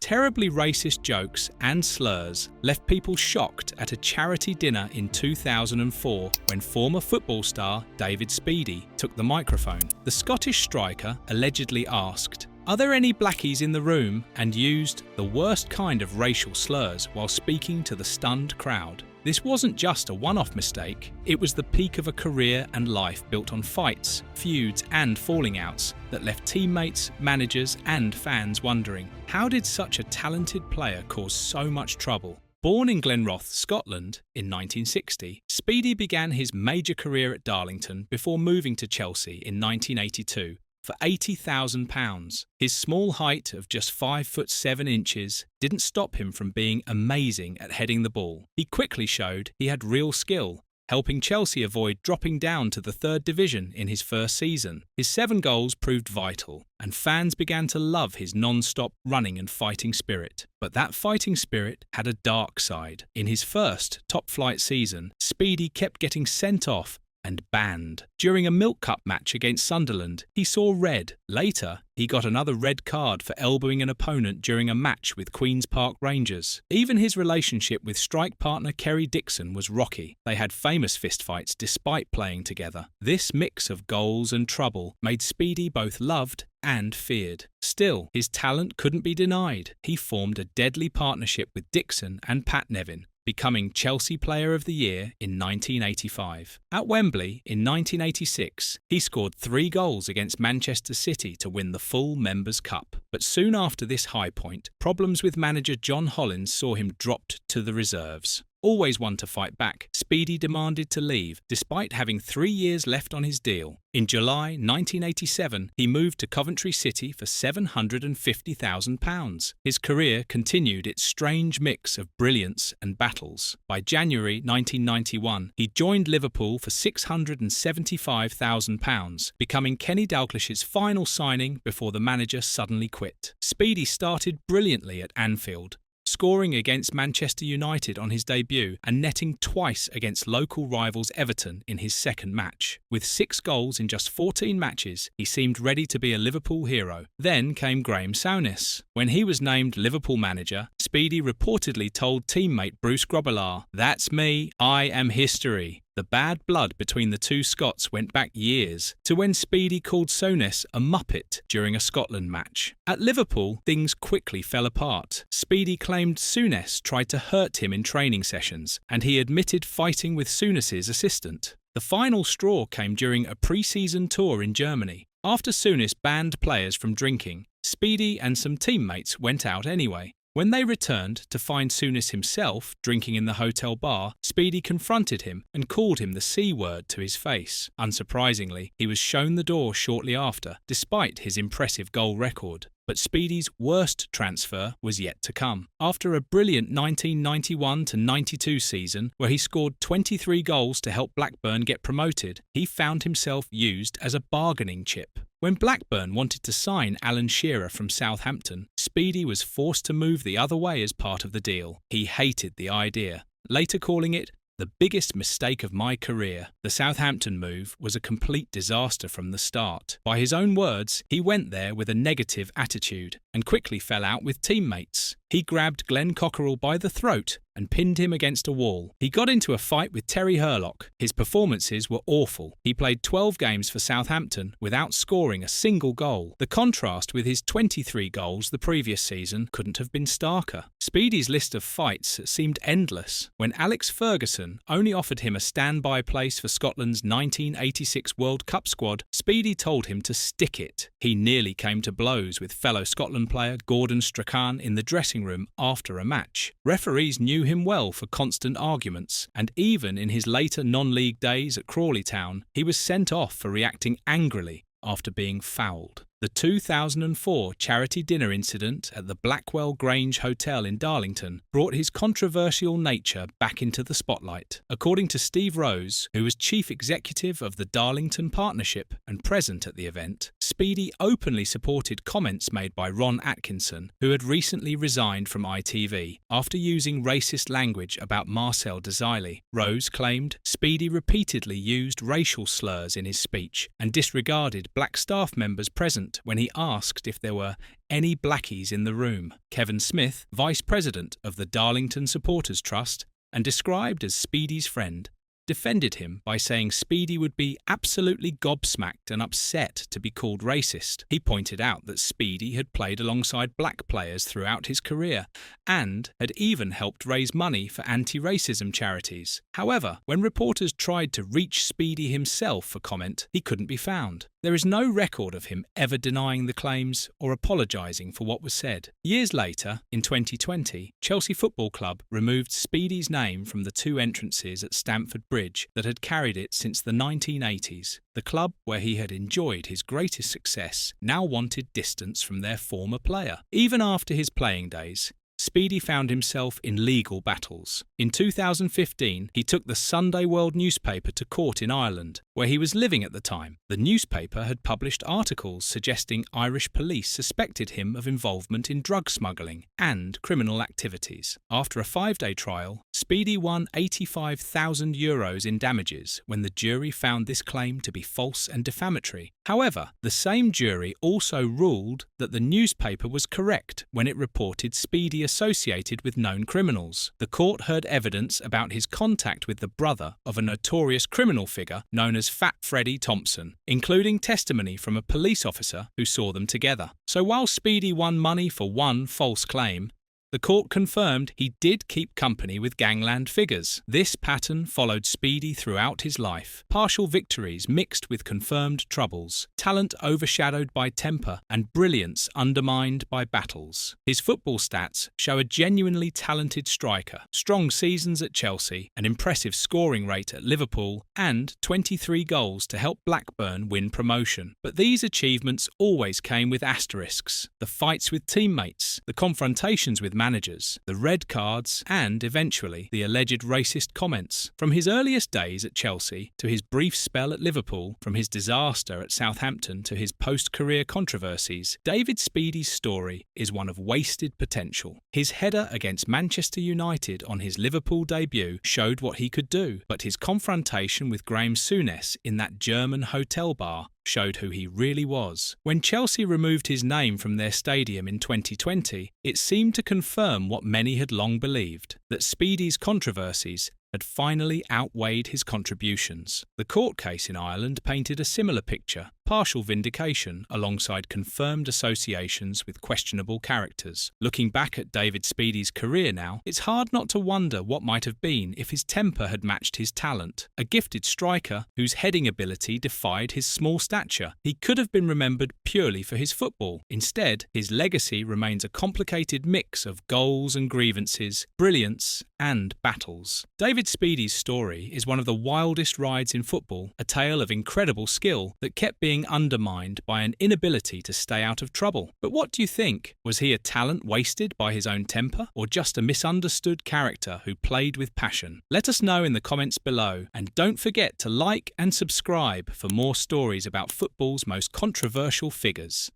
terribly racist jokes and slurs left people shocked at a charity dinner in 2004 when former football star David Speedie took the microphone. The Scottish striker allegedly asked, "Are there any blackies in the room?" and used the worst kind of racial slurs while speaking to the stunned crowd. This wasn't just a one-off mistake, it was the peak of a career and life built on fights, feuds and falling outs that left teammates, managers and fans wondering, how did such a talented player cause so much trouble? Born in Glenrothes, Scotland in 1960, Speedie began his major career at Darlington before moving to Chelsea in 1982. For £80,000. His small height of just 5'7" didn't stop him from being amazing at heading the ball. He quickly showed he had real skill, helping Chelsea avoid dropping down to the third division in his first season. His 7 goals proved vital, and fans began to love his non-stop running and fighting spirit. But that fighting spirit had a dark side. In his first top-flight season, Speedie kept getting sent off and banned. During a Milk Cup match against Sunderland, he saw red. Later, he got another red card for elbowing an opponent during a match with Queen's Park Rangers. Even his relationship with strike partner Kerry Dixon was rocky. They had famous fistfights despite playing together. This mix of goals and trouble made Speedie both loved and feared. Still, his talent couldn't be denied. He formed a deadly partnership with Dixon and Pat Nevin, becoming Chelsea Player of the Year in 1985. At Wembley in 1986, he scored 3 goals against Manchester City to win the full Members' Cup. But soon after this high point, problems with manager John Hollins saw him dropped to the reserves. Always one to fight back, Speedie demanded to leave, despite having 3 years left on his deal. In July 1987, he moved to Coventry City for £750,000. His career continued its strange mix of brilliance and battles. By January 1991, he joined Liverpool for £675,000, becoming Kenny Dalglish's final signing before the manager suddenly quit. Speedie started brilliantly at Anfield, scoring against Manchester United on his debut and netting twice against local rivals Everton in his second match. With 6 goals in just 14 matches, he seemed ready to be a Liverpool hero. Then came Graham Souness. When he was named Liverpool manager, Speedie reportedly told teammate Bruce Grobbelaar, "That's me, I am history." The bad blood between the two Scots went back years, to when Speedie called Souness a muppet during a Scotland match. At Liverpool, things quickly fell apart. Speedie claimed Souness tried to hurt him in training sessions, and he admitted fighting with Souness's assistant. The final straw came during a pre-season tour in Germany. After Souness banned players from drinking, Speedie and some teammates went out anyway. When they returned to find Souness himself drinking in the hotel bar, Speedie confronted him and called him the C word to his face. Unsurprisingly, he was shown the door shortly after, despite his impressive goal record. But Speedie's worst transfer was yet to come. After a brilliant 1991-92 season where he scored 23 goals to help Blackburn get promoted, he found himself used as a bargaining chip. When Blackburn wanted to sign Alan Shearer from Southampton, Speedie was forced to move the other way as part of the deal. He hated the idea, later calling it the biggest mistake of my career. The Southampton move was a complete disaster from the start. By his own words, he went there with a negative attitude and quickly fell out with teammates. He grabbed Glenn Cockerell by the throat and pinned him against a wall. He got into a fight with Terry Hurlock. His performances were awful. He played 12 games for Southampton without scoring a single goal. The contrast with his 23 goals the previous season couldn't have been starker. Speedie's list of fights seemed endless. When Alex Ferguson only offered him a standby place for Scotland's 1986 World Cup squad, Speedie told him to stick it. He nearly came to blows with fellow Scotland player Gordon Strachan in the dressing room after a match. Referees knew him well for constant arguments, and even in his later non-league days at Crawley Town, he was sent off for reacting angrily after being fouled. The 2004 charity dinner incident at the Blackwell Grange Hotel in Darlington brought his controversial nature back into the spotlight. According to Steve Rose, who was chief executive of the Darlington Partnership and present at the event, Speedie openly supported comments made by Ron Atkinson, who had recently resigned from ITV after using racist language about Marcel Desailly. Rose claimed Speedie repeatedly used racial slurs in his speech and disregarded black staff members present silent when he asked if there were any blackies in the room. Kevin Smith, vice president of the Darlington Supporters Trust and described as Speedie's friend, defended him by saying Speedie would be absolutely gobsmacked and upset to be called racist. He pointed out that Speedie had played alongside black players throughout his career and had even helped raise money for anti-racism charities. However, when reporters tried to reach Speedie himself for comment, he couldn't be found. There is no record of him ever denying the claims or apologising for what was said. Years later, in 2020, Chelsea Football Club removed Speedie's name from the 2 entrances at Stamford Bridge that had carried it since the 1980s. The club, where he had enjoyed his greatest success, now wanted distance from their former player. Even after his playing days, Speedie found himself in legal battles. In 2015, he took the Sunday World newspaper to court in Ireland, where he was living at the time. The newspaper had published articles suggesting Irish police suspected him of involvement in drug smuggling and criminal activities. After a 5-day trial, Speedie won €85,000 in damages when the jury found this claim to be false and defamatory. However, the same jury also ruled that the newspaper was correct when it reported Speedie associated with known criminals. The court heard evidence about his contact with the brother of a notorious criminal figure known as Fat Freddie Thompson, including testimony from a police officer who saw them together. So while Speedie won money for one false claim, the court confirmed he did keep company with gangland figures. This pattern followed Speedie throughout his life. Partial victories mixed with confirmed troubles, talent overshadowed by temper, and brilliance undermined by battles. His football stats show a genuinely talented striker, strong seasons at Chelsea, an impressive scoring rate at Liverpool, and 23 goals to help Blackburn win promotion. But these achievements always came with asterisks: the fights with teammates, the confrontations with managers, the red cards, and, eventually, the alleged racist comments. From his earliest days at Chelsea to his brief spell at Liverpool, from his disaster at Southampton to his post-career controversies, David Speedie's story is one of wasted potential. His header against Manchester United on his Liverpool debut showed what he could do, but his confrontation with Graham Souness in that German hotel bar showed who he really was. When Chelsea removed his name from their stadium in 2020, it seemed to confirm what many had long believed, that Speedie's controversies had finally outweighed his contributions. The court case in Ireland painted a similar picture: partial vindication alongside confirmed associations with questionable characters. Looking back at David Speedie's career now, it's hard not to wonder what might have been if his temper had matched his talent. A gifted striker whose heading ability defied his small stature, he could have been remembered purely for his football. Instead, his legacy remains a complicated mix of goals and grievances, brilliance and battles. David Speedie's story is one of the wildest rides in football, a tale of incredible skill that kept being undermined by an inability to stay out of trouble. But what do you think? Was he a talent wasted by his own temper, or just a misunderstood character who played with passion? Let us know in the comments below, and don't forget to like and subscribe for more stories about football's most controversial figures.